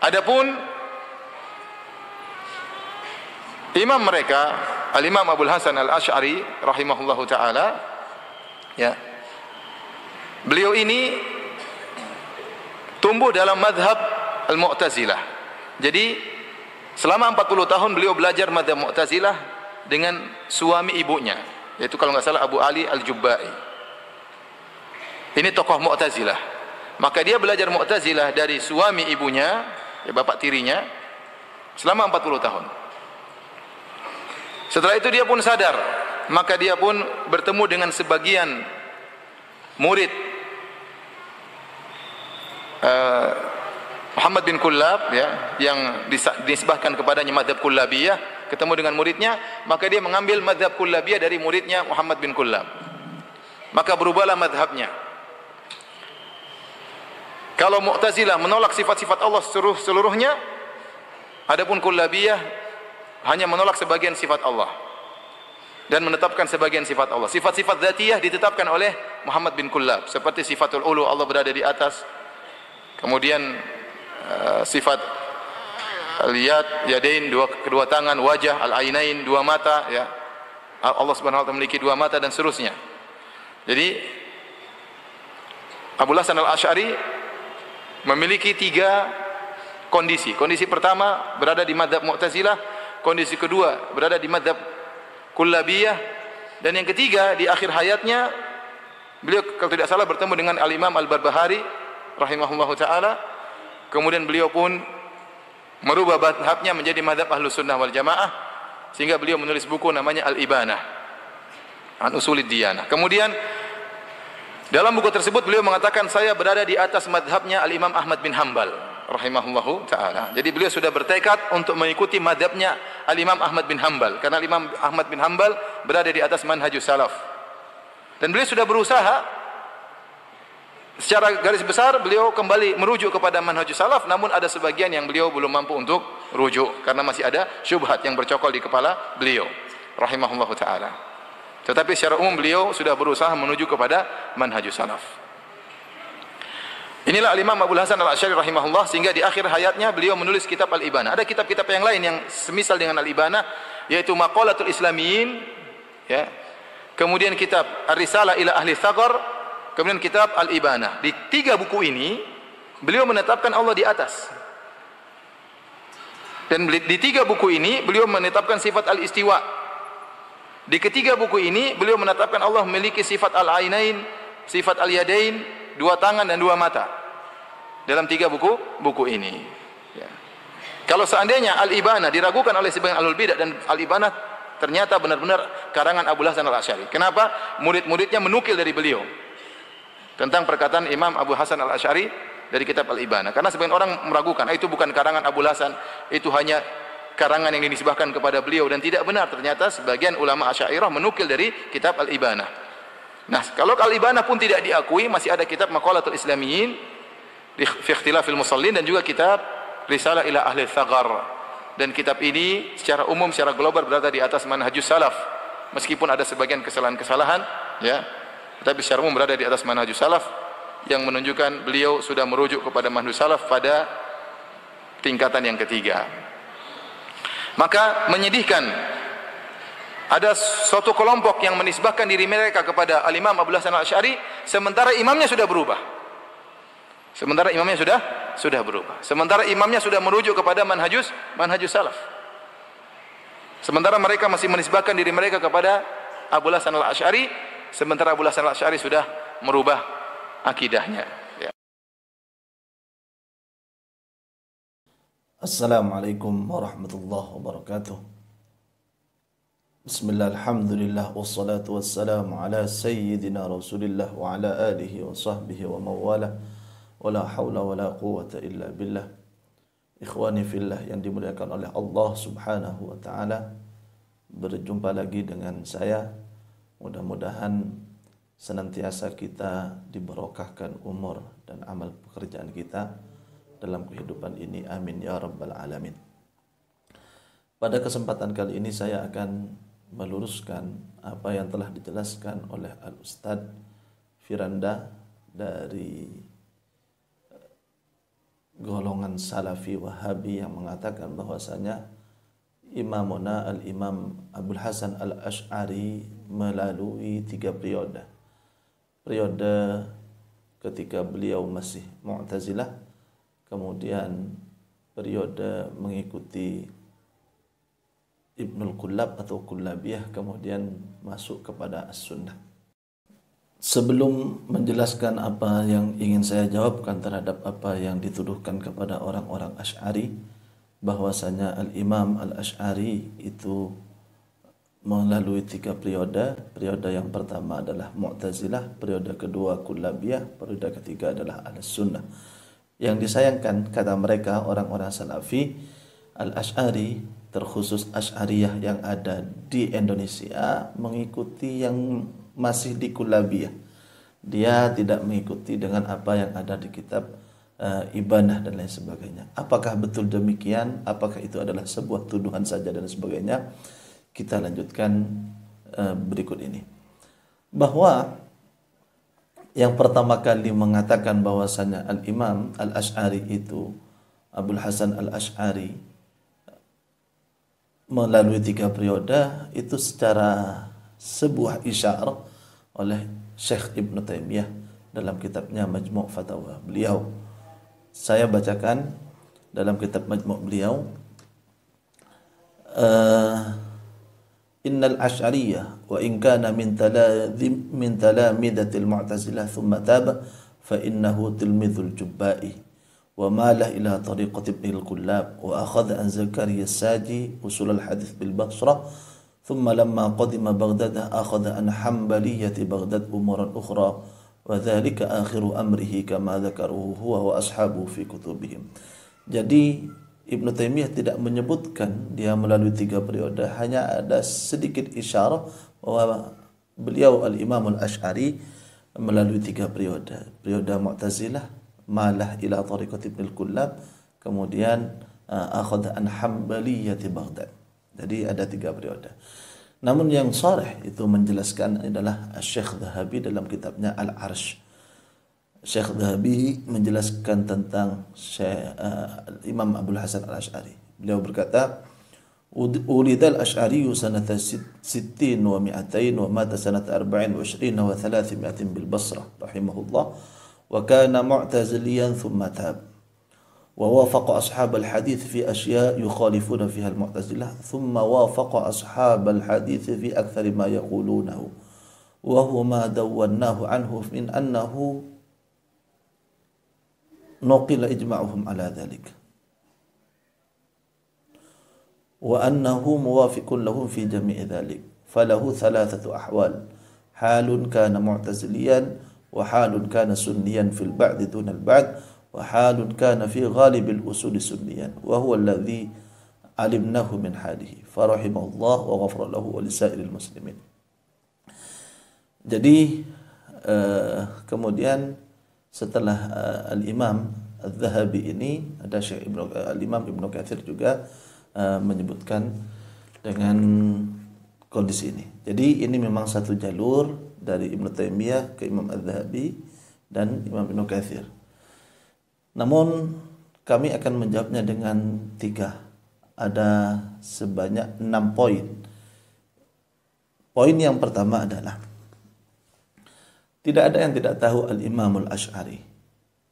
Adapun imam mereka, Al-Imam Abul Hasan Al-Asy'ari rahimahullahu taala, ya. Beliau ini tumbuh dalam mazhab Al-Mu'tazilah. Jadi selama 40 tahun beliau belajar mazhab Mu'tazilah dengan suami ibunya, yaitu kalau enggak salah Abu Ali Al-Jubba'i. Ini tokoh Mu'tazilah. Maka dia belajar Mu'tazilah dari suami ibunya, ya bapak tirinya, selama 40 tahun. Setelah itu dia pun sadar, maka dia pun bertemu dengan sebagian murid Muhammad bin Kullab, ya, yang dinisbahkan kepadanya mazhab Kullabiyah, ketemu dengan muridnya, maka dia mengambil mazhab Kullabiyah dari muridnya Muhammad bin Kullab. Maka berubahlah mazhabnya. Kalau Mu'tazilah menolak sifat-sifat Allah seluruhnya, adapun Kullabiyah hanya menolak sebagian sifat Allah dan menetapkan sebagian sifat Allah. Sifat-sifat dzatiyah ditetapkan oleh Muhammad bin Kullab, seperti sifatul ulu, Allah berada di atas. Kemudian sifat al-yad, yadain, kedua tangan, wajah, al-ainain, dua mata, ya. Allah Subhanahu wa taala memiliki dua mata dan seterusnya. Jadi Abul Hasan Al-Asy'ari memiliki 3 kondisi. Kondisi pertama berada di mazhab Mu'tazilah, kondisi kedua berada di mazhab Kullabiyah, dan yang ketiga di akhir hayatnya beliau kalau tidak salah bertemu dengan Al-Imam Al-Barbahari rahimahullahu taala. Kemudian beliau pun merubah mazhabnya menjadi mazhab Ahlus Sunnah wal Jamaah, sehingga beliau menulis buku namanya Al-Ibanah an Usulid Diyanah. Kemudian dalam buku tersebut beliau mengatakan, saya berada di atas mazhabnya Al-Imam Ahmad bin Hanbal rahimahullahu taala. Jadi beliau sudah bertekad untuk mengikuti mazhabnya Al-Imam Ahmad bin Hanbal, karena Al-Imam Ahmad bin Hanbal berada di atas manhajus salaf. Dan beliau sudah berusaha, secara garis besar beliau kembali merujuk kepada manhajus salaf, namun ada sebagian yang beliau belum mampu untuk rujuk karena masih ada syubhat yang bercokol di kepala beliau rahimahullahu taala. Tetapi secara umum beliau sudah berusaha menuju kepada manhajus salaf. Inilah Al-Imam Abul Hasan Al-Asy'ari rahimahullah, sehingga di akhir hayatnya beliau menulis kitab Al-Ibanah. Ada kitab-kitab yang lain yang semisal dengan Al-Ibanah, yaitu Maqalatul Islamiyyin, ya. Kemudian kitab Ar-Risalah ila Ahli Tsaghar, kemudian kitab Al-Ibanah. Di 3 buku ini beliau menetapkan Allah di atas. Dan di 3 buku ini beliau menetapkan sifat Al-Istiwa. Di ketiga buku ini beliau menetapkan Allah memiliki sifat Al-Ainain, sifat Al-Yadain, 2 tangan dan 2 mata. Dalam 3 buku ini, ya. Kalau seandainya Al-Ibanah diragukan oleh sebagian Ahlul Bidah, dan Al-Ibanah ternyata benar-benar karangan Abul Hasan Al-Asy'ari. Kenapa? Murid-muridnya menukil dari beliau tentang perkataan Imam Abu Hasan Al-Asy'ari dari kitab Al-Ibanah. Karena sebagian orang meragukan, itu bukan karangan Abul Hasan, itu hanya karangan yang dinisbahkan kepada beliau, dan tidak benar. Ternyata sebagian ulama Asy'ariyah menukil dari kitab Al-Ibanah. Nah, kalau Al-Ibanah pun tidak diakui, masih ada kitab Maqalatul Islamiyyin fi Ikhtilafil Musallin, dan juga kitab Risalah ila Ahli Tsaghar. Dan kitab ini secara umum, secara global berada di atas manhajus salaf. Meskipun ada sebagian kesalahan-kesalahan, ya, tetapi secara umum berada di atas manhajus salaf, yang menunjukkan beliau sudah merujuk kepada manhajus salaf pada tingkatan yang ketiga. Maka menyedihkan, ada suatu kelompok yang menisbahkan diri mereka kepada Al-Imam Abul Hasan Al-Asy'ari, sementara imamnya sudah berubah. Sementara imamnya sudah berubah. Sementara imamnya sudah merujuk kepada manhajus salaf. Sementara mereka masih menisbahkan diri mereka kepada Abul Hasan Al-Asy'ari, sementara Abul Hasan Al-Asy'ari sudah merubah akidahnya. Ya. Assalamualaikum warahmatullahi wabarakatuh. Bismillah, alhamdulillah, wassalatu wassalamu ala sayyidina Rasulillah wa ala alihi wa sahbihi wa mawala, wa la hawla wa la quwwata illa billah. Ikhwani fillah yang dimuliakan oleh Allah Subhanahu wa taala, berjumpa lagi dengan saya. Mudah-mudahan senantiasa kita diberkahkan umur dan amal pekerjaan kita dalam kehidupan ini, amin ya rabbal alamin. Pada kesempatan kali ini saya akan meluruskan apa yang telah dijelaskan oleh Al-Ustadz Firanda golongan Salafi Wahabi yang mengatakan bahwasanya Imamuna Al-Imam Abul Hasan Al-Asy'ari melalui 3 periode. Periode ketika beliau masih Mu'tazilah, kemudian periode mengikuti Ibnul Kullab atau Kullabiyah, kemudian masuk kepada As-Sunnah. Sebelum menjelaskan apa yang ingin saya jawabkan terhadap apa yang dituduhkan kepada orang-orang Asy'ari, bahwasanya Al-Imam Al-Asy'ari itu melalui 3 periode. Periode yang pertama adalah Mu'tazilah, periode kedua Kullabiyah, periode ketiga adalah Ahlus-Sunnah. Yang disayangkan, kata mereka orang-orang Salafi, Al-Asy'ari, terkhusus Asy'ariyah yang ada di Indonesia, mengikuti yang masih di Kullabiyah. Dia tidak mengikuti dengan apa yang ada di kitab Ibanah dan lain sebagainya. Apakah betul demikian? Apakah itu adalah sebuah tuduhan saja dan sebagainya? Kita lanjutkan berikut ini. Bahwa yang pertama kali mengatakan bahwasanya Al-Imam Al-Asy'ari itu, Abul Hasan Al-Asy'ari, melalui 3 periode, itu secara sebuah isyarah oleh Syekh Ibn Taimiyah dalam kitabnya Majmu' Fatawa beliau. Saya bacakan dalam kitab Majmu' beliau, Innal Asy'ariyah wa in kana min talamidatil Mu'tazilah thumma taba fa innahu tilmidhul Jubba'i wa malah ila tariqati Ibn al-Kullab wa akhadha an Zakaria as-Saji usul al-hadith bil Basrah thumma lamma qadima Baghdad akhadha an Hanbaliyati Baghdad umuran ukhra wa dzalika akhiru amrihi kama dzakaruhu huwa wa ashabuhu fi kutubihim. Jadi Ibnu Taimiyah tidak menyebutkan dia melalui 3 periode, hanya ada sedikit isyarah bahwa beliau Al-Imam Al-Asy'ari melalui 3 periode. Periode Mu'tazilah, malah ila tariqati Ibn al-Kullab, kemudian akhadha an Hanbaliyati Baghdad. Jadi ada 3 periode. Namun yang sharih itu menjelaskan adalah Syekh Dhahabi dalam kitabnya Al-Arsh. Syekh Dhahabi menjelaskan tentang Imam Abul Hasan Al-Asy'ari. Beliau berkata, Ulidal Asy'ari sanata 60 wa 200 wa mata sanata 24 wa 300 bil Basrah rahimahullah wa kana mu'taziliyan thumma tab. ووافق أصحاب الحديث في أشياء يخالفون فيها المعتزلة ثم وافق أصحاب الحديث في أكثر ما يقولونه وهو ما دوناه عنه من أنه نقل إجماعهم على ذلك وأنه موافق لهم في جميع ذلك فله 3 أحوال حال كان معتزليا وحال كان سنيا في البعد دون البعد وحال كان في غالب الأصول سنيا وهو الذي علمناه من حاله فرحمه الله وغفر له ولسائر المسلمين. Jadi kemudian setelah Al-Imam Al-Dhahabi ini, ada Syekh Al-Imam Ibnu Katsir juga menyebutkan dengan kondisi ini. Jadi ini memang satu jalur dari Ibnu Taimiyah ke Imam Al-Dhahabi dan Imam Ibnu Katsir. Namun kami akan menjawabnya dengan 3. Ada sebanyak 6 poin. Poin yang pertama adalah tidak ada yang tidak tahu Al-Imam Al-Asy'ari.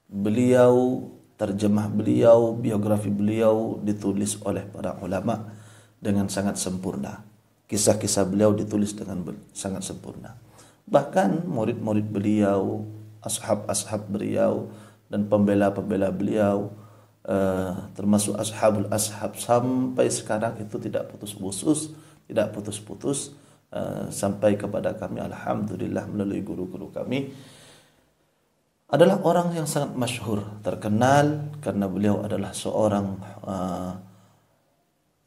Beliau, terjemah beliau, biografi beliau ditulis oleh para ulama dengan sangat sempurna. Kisah-kisah beliau ditulis dengan sangat sempurna. Bahkan murid-murid beliau, ashab-ashab beliau, dan pembela-pembela beliau, termasuk ashabul ashab sampai sekarang itu tidak putus-putus, sampai kepada kami alhamdulillah melalui guru-guru kami, adalah orang yang sangat masyhur, terkenal karena beliau adalah seorang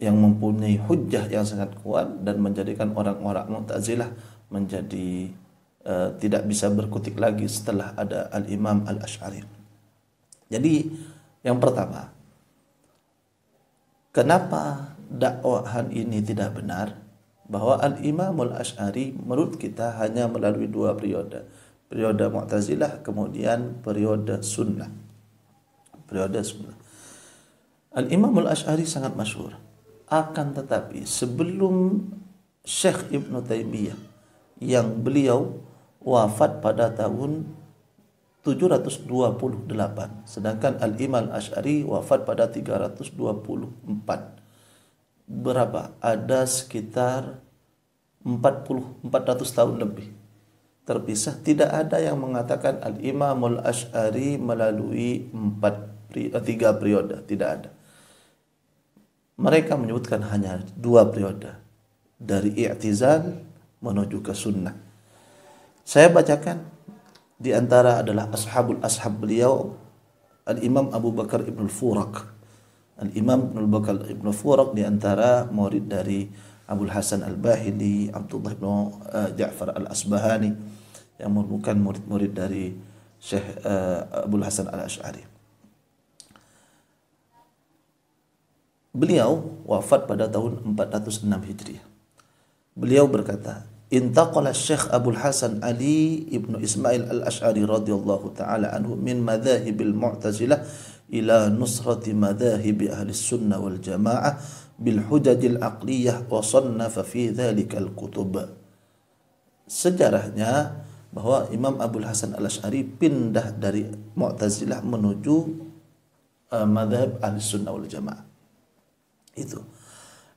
yang mempunyai hujjah yang sangat kuat dan menjadikan orang-orang Mu'tazilah menjadi tidak bisa berkutik lagi setelah ada Al-Imam Al-Asy'ari. Jadi yang pertama, kenapa dakwahan ini tidak benar? Bahwa Al-Imam Al-Asy'ari menurut kita hanya melalui 2 periode. Periode Mu'tazilah, kemudian periode Sunnah. periode sebenarnya. Al-Imam Al-Asy'ari sangat masyhur. Akan tetapi sebelum Syekh Ibn Taimiyah yang beliau wafat pada tahun 728, sedangkan Al-Imam Al-Asy'ari wafat pada 324. Berapa? Ada sekitar 400 tahun lebih terpisah. Tidak ada yang mengatakan Al-Imam Al-Asy'ari melalui 3 periode, tidak ada. Mereka menyebutkan hanya 2 periode, dari i'tizal menuju ke sunnah. Saya bacakan di antara adalah ashab beliau, Al-Imam Abu Bakar Ibn Furaq. Al-Imam Ibn Bakar Ibn Furaq di antara murid dari Abul Hasan Al-Bahili, Abdullah Ibn Ja'far Al-Asbahani, yang merupakan murid-murid dari Syekh Abul Hasan Al-Asy'ari. Beliau wafat pada tahun 406 Hijriah. Beliau berkata, intaqala Syekh Abul Hasan Ali ibnu Ismail Al-Asy'ari radhiyallahu taala anhu min madhahibil Mu'tazilah ila nusrati madhahibi ahli sunnah wal jamaah bil hujajil aqliyah wa sannafa fi dhalikal kutub. Sejarahnya bahwa Imam Abul Hasan Al-Asy'ari pindah dari Mu'tazilah menuju madhab ahli sunnah wal jamaah. Itu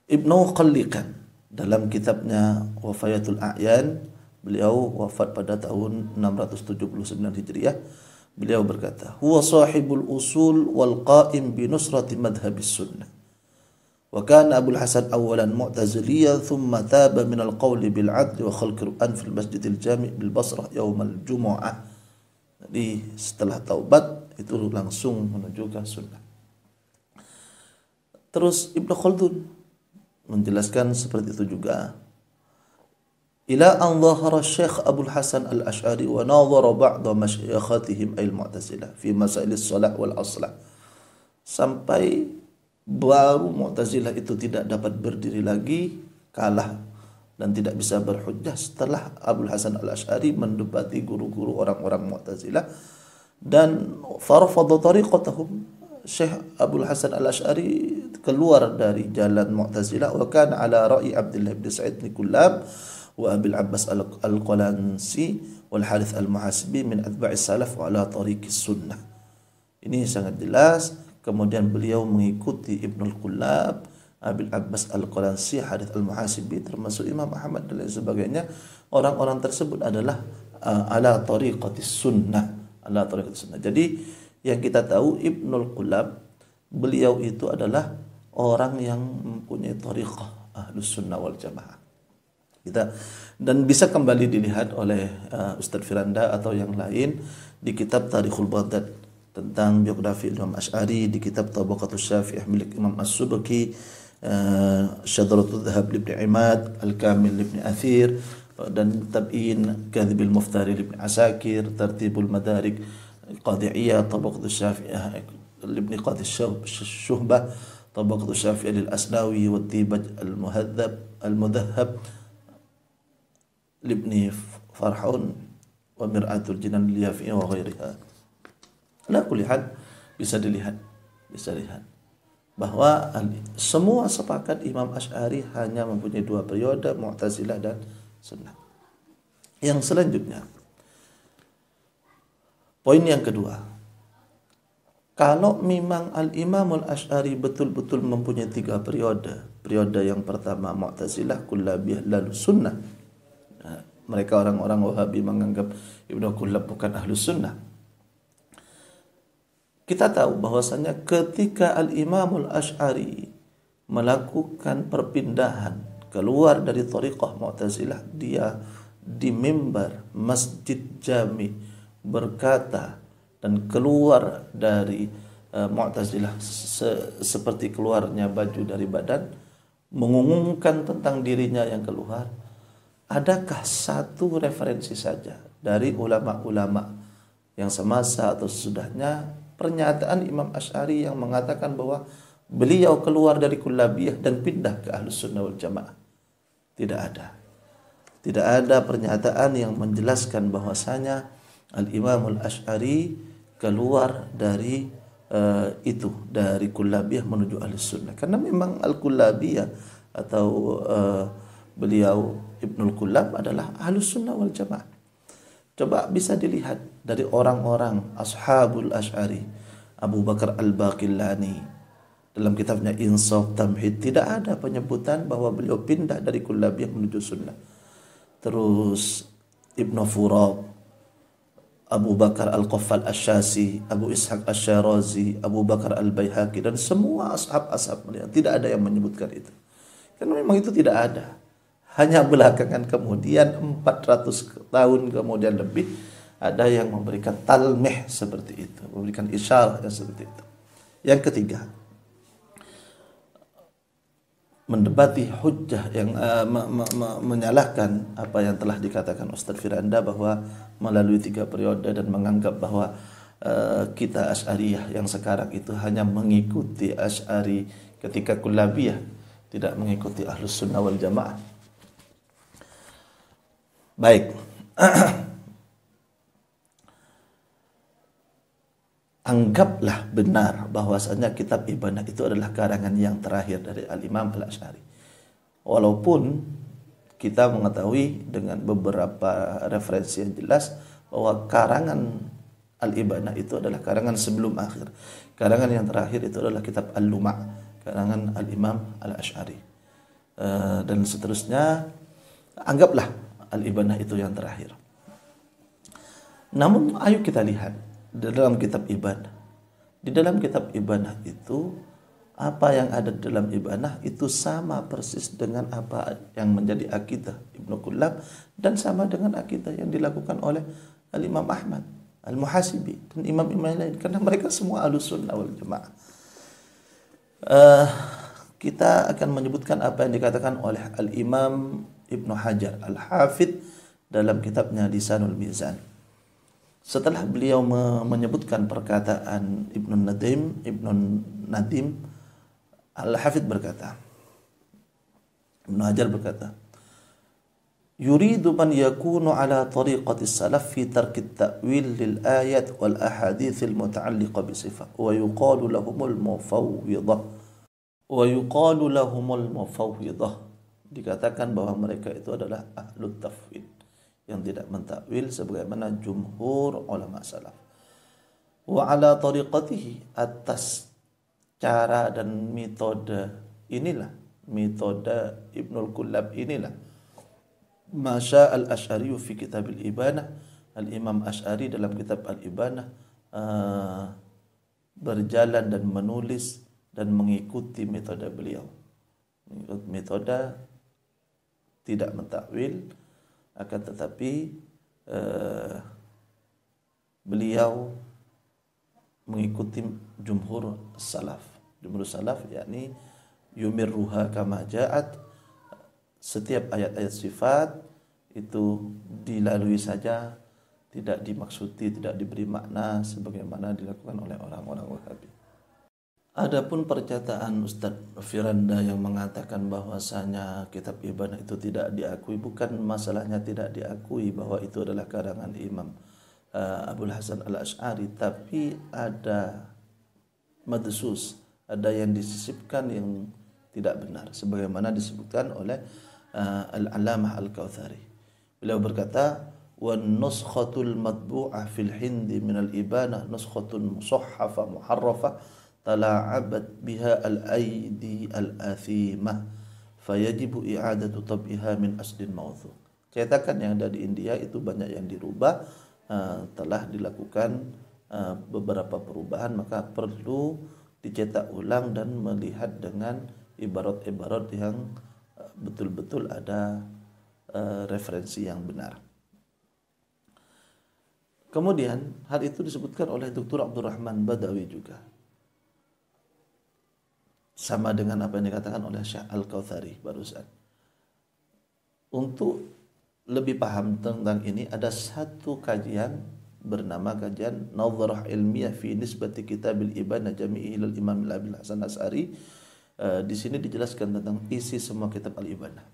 Ibnu Qalliqan dalam kitabnya Wafayatul A'yan, beliau wafat pada tahun 679 Hijriah. Beliau berkata, huwa sahibul usul wal qa'im bi nusrati madhhabis sunnah. Wa kana Abul Hasan awalan mu'taziliyan thumma taba min al-qawl bil 'adl wa khalq Qur'an fil Masjidil Jami' bil Basrah yaum al-Jumu'ah. Jadi setelah taubat itu langsung menuju ke sunnah. Terus Ibnu Khaldun menjelaskan seperti itu juga. Ila an dhahara Syekh Abul Hasan Al-Asy'ari wa nadhara ba'da masyaikhatihim al-Mu'tazilah fi masail as-salah wal aslah. Sampai baru Mu'tazilah itu tidak dapat berdiri lagi, kalah dan tidak bisa berhujjah setelah Abul Hasan Al-Asy'ari mendebati guru-guru orang-orang Mu'tazilah dan farafadha tariqatahum. Syekh Abul Hasan Al-Asy'ari keluar dari jalan Mu'tazilah wa kana ala ra'i Abdullah bin Sa'id bin Kullab wa Abil Abbas Al-Qalansi wal Harith Al-Muhasibi min atba'is salaf wa ala tariqis sunnah. Ini sangat jelas. Kemudian beliau mengikuti Ibnul Kullab, Abil Abbas Al-Qalansi, Harith Al-Muhasibi, termasuk Imam Ahmad dan lain sebagainya. Orang-orang tersebut adalah ala tariqatis sunnah, ala tariqatis sunnah. Jadi yang kita tahu Ibnul Kullab, beliau itu adalah orang yang mempunyai tariqah Ahlus Sunnah wal Jamaah. Dan bisa kembali dilihat oleh Ustadz Firanda atau yang lain di kitab Tarikhul Baghdad tentang biografi Imam Asy'ari, di kitab Tabaqatus Syafi'iyah milik Imam As-Subki, Syadratul Dhahab Ibn Imad, Al-Kamil Ibn Athir, dan Tab'in Kadhibil Muftari Ibn Asakir, Tartibul Madarik Qadiyah, Tabaqatus Syafi'iyah Ibn Qadi Syuhbah, Tabaqatus Syafi'iyah lil Asnawi, wa Tibaj Al-Mudhahhab Ibn Farhun, wa Mir'atul Jinan Liyafi wa ghairiha. Ala kulli hal bisa dilihat bahwa semua sepakat Imam Asy'ari hanya mempunyai 2 periode, Mu'tazilah dan Sunnah. Yang selanjutnya, poin yang kedua, kalau memang Al-Imam Al-Asy'ari betul-betul mempunyai 3 periode. Periode yang pertama Mu'tazilah, Kullabiyah, lalu Sunnah. Nah, mereka orang-orang Wahabi menganggap Ibnu Kullab bukan Ahlus Sunnah. Kita tahu bahwasanya ketika Al-Imam Al-Asy'ari melakukan perpindahan keluar dari thariqah Mu'tazilah, dia di mimbar Masjid Jami berkata dan keluar dari Mu'tazilah seperti keluarnya baju dari badan, mengumumkan tentang dirinya yang keluar. Adakah satu referensi saja dari ulama-ulama yang semasa atau sesudahnya pernyataan Imam Asy'ari yang mengatakan bahwa beliau keluar dari Kullabiyah dan pindah ke Ahlus Sunnah wal Jamaah? Tidak ada. Tidak ada pernyataan yang menjelaskan bahwasanya Al-Imam Al-Asy'ari keluar dari itu dari Kullabiyah menuju Ahlus Sunnah. Karena memang Al-Kullabiyah atau beliau Ibnul Kullab adalah Ahlus Sunnah wal Jamaah. Coba bisa dilihat dari orang-orang Ashabul Asy'ari, Abu Bakar Al-Baqillani dalam kitabnya Insaf Tamhid tidak ada penyebutan bahwa beliau pindah dari Kullabiyah menuju Sunnah. Terus Ibnu Furad, Abu Bakar Al-Qaffal Asy-Syasi, Abu Ishaq Asy-Syarazi, Abu Bakar Al-Baihaqi dan semua ashab-ashab beliau tidak ada yang menyebutkan itu. Karena memang itu tidak ada. Hanya belakangan kemudian 400 tahun kemudian lebih ada yang memberikan talmih seperti itu, memberikan isyarah yang seperti itu. Yang ketiga, mendebati hujjah yang menyalahkan apa yang telah dikatakan Ustaz Firanda bahwa melalui 3 periode dan menganggap bahwa kita Asy'ariyah yang sekarang itu hanya mengikuti Asy'ari ketika Kullabiyah, tidak mengikuti Ahlus Sunnah wal Jamaah. Baik. Anggaplah benar bahwasanya kitab Ibanah itu adalah karangan yang terakhir dari Al-Imam Al-Asy'ari. Walaupun kita mengetahui dengan beberapa referensi yang jelas bahwa karangan Al-Ibanah itu adalah karangan sebelum akhir. Karangan yang terakhir itu adalah kitab Al-Luma', karangan Al-Imam Al-Asy'ari. Dan seterusnya, anggaplah Al-Ibanah itu yang terakhir. Namun ayo kita lihat di dalam kitab Ibanah. Di dalam kitab Ibanah itu apa yang ada di dalam Ibanah itu sama persis dengan apa yang menjadi akidah Ibnu Kullab dan sama dengan akidah yang dilakukan oleh Al-Imam Ahmad Al-Muhasibi dan imam-imam lain, karena mereka semua Ahlus Sunnah wal Jamaah. Kita akan menyebutkan apa yang dikatakan oleh Al-Imam Ibnu Hajar Al-Hafidh dalam kitabnya Lisanul Mizan. Setelah beliau menyebutkan perkataan Ibnu Nadim, Al-Hafidh berkata, Ibnu Hajar berkata, yuridu man yakunu ala tariqati salaf fi tarki at-ta'wil lil ayat wal ahadits al muta'alliqah bi sifat wa yuqalu lahumul mufawwidah. Dikatakan bahwa mereka itu adalah ahlut tafwid yang tidak mentakwil sebagaimana jumhur ulama salaf. Wa ala tariqatihi, atas cara dan metode inilah, metode Ibnul Kullab inilah, Masya al-Asy'ari fi kitab al-Ibanah, Al-Imam Asy'ari dalam kitab Al-Ibanah berjalan dan menulis dan mengikuti metode beliau. Metode tidak mentakwil, akan tetapi beliau mengikuti jumhur salaf. Jumhur salaf yakni yumirruha kama ja'at, setiap ayat-ayat sifat itu dilalui saja, tidak dimaksudi, tidak diberi makna sebagaimana dilakukan oleh orang-orang Wahabi. Adapun pernyataan Ustaz Firanda yang mengatakan bahwasanya kitab Ibanah itu tidak diakui, bukan masalahnya tidak diakui bahwa itu adalah karangan Imam Abul Hasan Al-Asy'ari, tapi ada madsus, ada yang disisipkan yang tidak benar sebagaimana disebutkan oleh Al-Alamah Al-Kautsari. Beliau berkata, "Wan nuskhatul matbu'ah fil Hindi min al-Ibanah nuskhatun musahhafa muharrafa tala'abat biha al-aidi al-athimah fayajibu i'adatu tab'iha min aslin mawthu." Cetakan yang ada di India itu banyak yang dirubah, telah dilakukan beberapa perubahan, maka perlu dicetak ulang dan melihat dengan ibarat-ibarat yang betul-betul ada referensi yang benar. Kemudian hal itu disebutkan oleh Dr. Abdurrahman Badawi juga, sama dengan apa yang dikatakan oleh Syekh Al-Kautsari barusan. Untuk lebih paham tentang ini, ada satu kajian bernama kajian Nadharah Ilmiyah fi Nisbati Kitabil Ibanah Jami'i ilal Imam Abil Hasan Asy'ari. Di sini dijelaskan tentang isi semua kitab Al-Ibanah.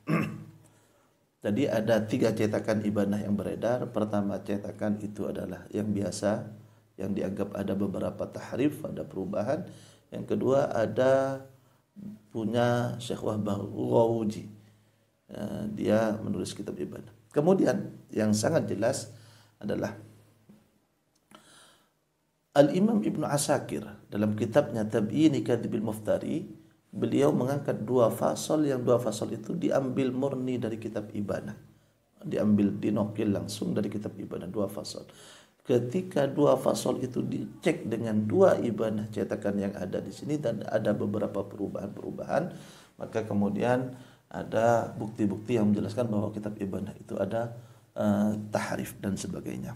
Jadi ada 3 cetakan Ibanah yang beredar. Pertama cetakan itu adalah yang biasa yang dianggap ada beberapa tahrif, ada perubahan. Yang kedua ada punya Syekh Wahbah Ghawuji. Dia menulis kitab ibadah. Kemudian yang sangat jelas adalah Al-Imam Ibnu Asakir dalam kitabnya Tabyin Kadhibil Muftari, beliau mengangkat dua fasal, yang dua fasal itu diambil murni dari kitab Ibanah. Diambil, dinokil langsung dari kitab Ibanah, dua fasal. Ketika dua fasal itu dicek dengan dua Ibanah cetakan yang ada di sini dan ada beberapa perubahan-perubahan, maka kemudian ada bukti-bukti yang menjelaskan bahwa kitab Ibanah itu ada tahrif dan sebagainya.